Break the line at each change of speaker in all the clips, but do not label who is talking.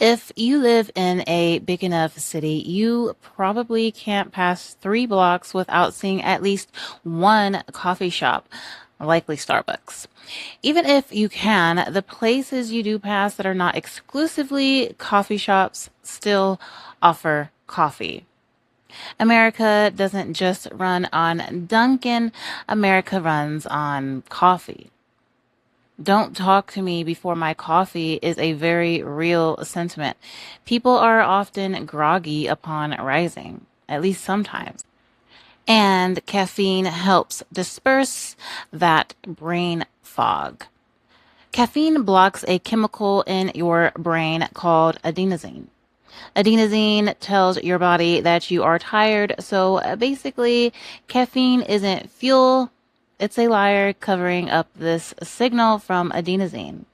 If you live in a big enough city, you probably can't pass 3 blocks without seeing at least one coffee shop, likely Starbucks. Even if you can, the places you do pass that are not exclusively coffee shops still offer coffee. America doesn't just run on Dunkin', America runs on coffee. Don't talk to me before my coffee is a very real sentiment. People are often groggy upon rising, at least sometimes. And caffeine helps disperse that brain fog. Caffeine blocks a chemical in your brain called adenosine. Adenosine tells your body that you are tired, so basically, caffeine isn't fuel, it's a liar covering up this signal from adenosine.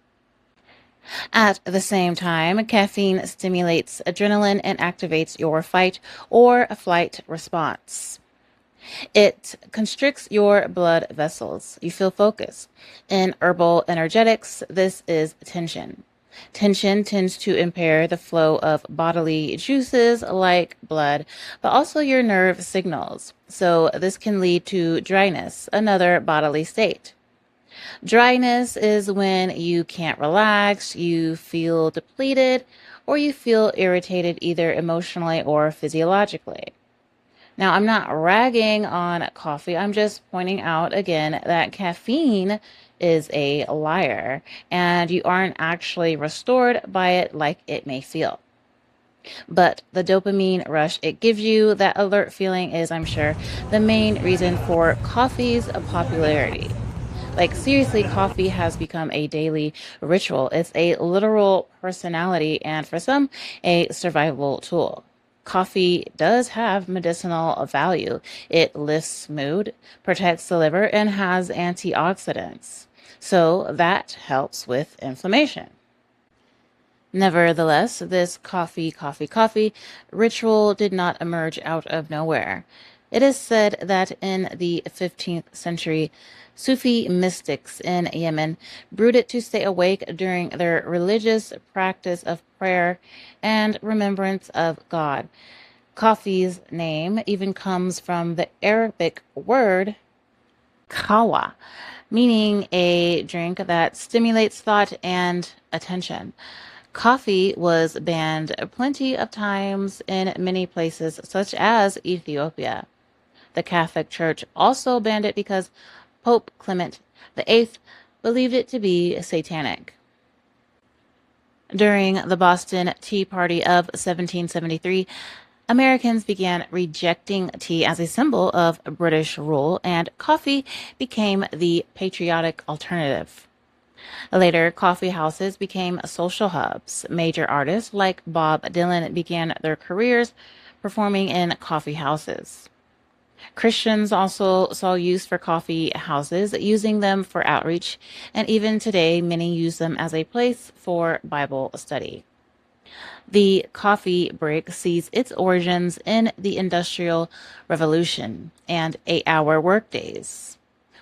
At the same time, caffeine stimulates adrenaline and activates your fight or flight response. It constricts your blood vessels. You feel focus. In herbal energetics, this is tension. Tension tends to impair the flow of bodily juices like blood, but also your nerve signals. So, this can lead to dryness, another bodily state. Dryness is when you can't relax, you feel depleted, or you feel irritated either emotionally or physiologically. Now, I'm not ragging on coffee. I'm just pointing out again that caffeine is a liar and you aren't actually restored by it like it may feel. But the dopamine rush it gives you, that alert feeling, is, I'm sure, the main reason for coffee's popularity. Like, seriously, coffee has become a daily ritual. It's a literal personality and, for some, a survival tool. Coffee does have medicinal value. It lifts mood, protects the liver, and has antioxidants. So that helps with inflammation. Nevertheless, this coffee ritual did not emerge out of nowhere. It is said that in the 15th century, Sufi mystics in Yemen brewed it to stay awake during their religious practice of prayer and remembrance of God. Coffee's name even comes from the Arabic word kawa, meaning a drink that stimulates thought and attention. Coffee was banned plenty of times in many places, such as Ethiopia. The Catholic Church also banned it because Pope Clement VIII believed it to be satanic. During the Boston Tea Party of 1773, Americans began rejecting tea as a symbol of British rule, and coffee became the patriotic alternative. Later, coffee houses became social hubs. Major artists like Bob Dylan began their careers performing in coffee houses. Christians also saw use for coffee houses, using them for outreach, and even today, many use them as a place for Bible study. The coffee break sees its origins in the Industrial Revolution and 8-hour workdays.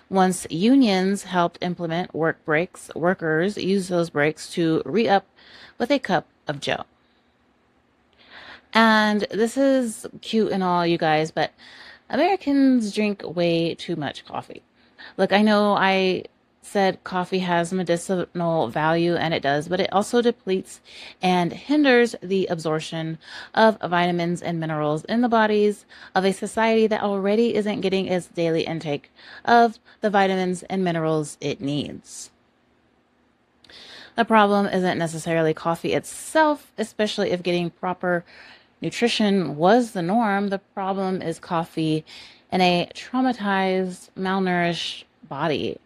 Once unions helped implement work breaks, workers used those breaks to re up with a cup of Joe. And this is cute and all, you guys, but Americans drink way too much coffee. Look, I know I said coffee has medicinal value, and it does, but it also depletes and hinders the absorption of vitamins and minerals in the bodies of a society that already isn't getting its daily intake of the vitamins and minerals it needs. The problem isn't necessarily coffee itself, especially if getting proper nutrition was the norm. The problem is coffee in a traumatized, malnourished body.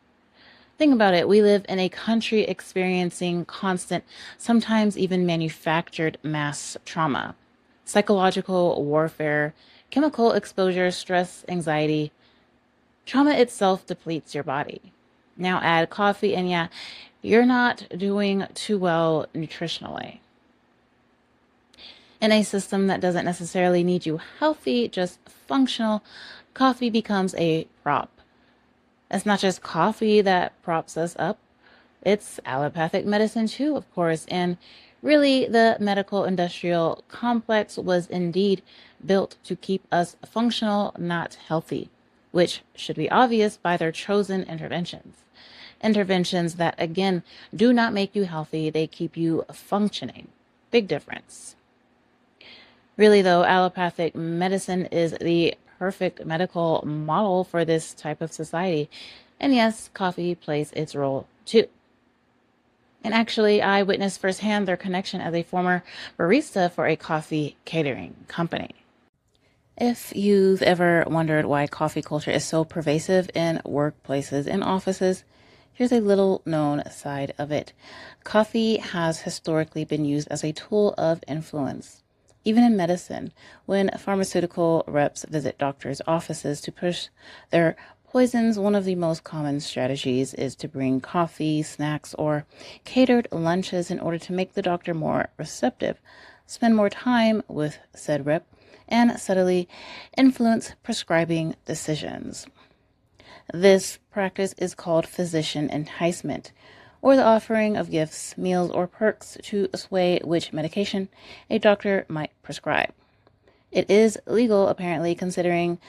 Think about it. We live in a country experiencing constant, sometimes even manufactured mass trauma, psychological warfare, chemical exposure, stress, anxiety. Trauma itself depletes your body. Now add coffee, and yeah, you're not doing too well nutritionally. In a system that doesn't necessarily need you healthy, just functional, coffee becomes a prop. It's not just coffee that props us up. It's allopathic medicine too, of course, and really the medical industrial complex was indeed built to keep us functional, not healthy, which should be obvious by their chosen interventions. Interventions that, again, do not make you healthy, they keep you functioning. Big difference. Really, though, allopathic medicine is the perfect medical model for this type of society. And yes, coffee plays its role too. And actually, I witnessed firsthand their connection as a former barista for a coffee catering company. If you've ever wondered why coffee culture is so pervasive in workplaces and offices, here's a little known side of it. Coffee has historically been used as a tool of influence. Even in medicine, when pharmaceutical reps visit doctors' offices to push their poisons, one of the most common strategies is to bring coffee, snacks, or catered lunches in order to make the doctor more receptive, spend more time with said rep, and subtly influence prescribing decisions. This practice is called physician enticement, or the offering of gifts, meals, or perks to sway which medication a doctor might prescribe. It is legal, apparently, considering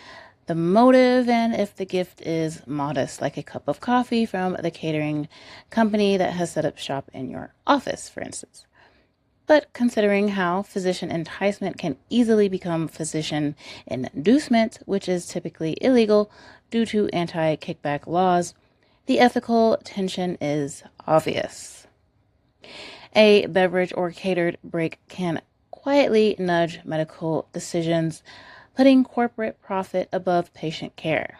the motive and if the gift is modest, like a cup of coffee from the catering company that has set up shop in your office, for instance. But considering how physician enticement can easily become physician inducement, which is typically illegal due to anti-kickback laws, the ethical tension is obvious. A beverage or catered break can quietly nudge medical decisions, putting corporate profit above patient care.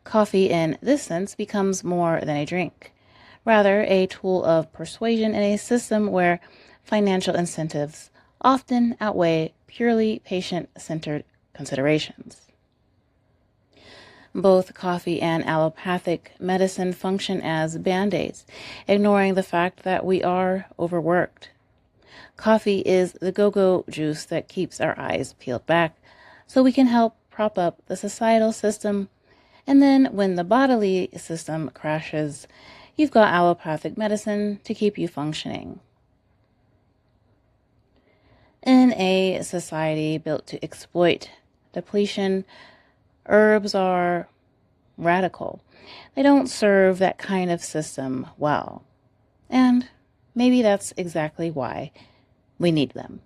Coffee, in this sense, becomes more than a drink, rather a tool of persuasion in a system where financial incentives often outweigh purely patient-centered considerations. Both coffee and allopathic medicine function as band-aids, ignoring the fact that we are overworked. Coffee is the go-go juice that keeps our eyes peeled back so we can help prop up the societal system. And then when the bodily system crashes, you've got allopathic medicine to keep you functioning. In a society built to exploit depletion, herbs are radical. They don't serve that kind of system well. And maybe that's exactly why we need them.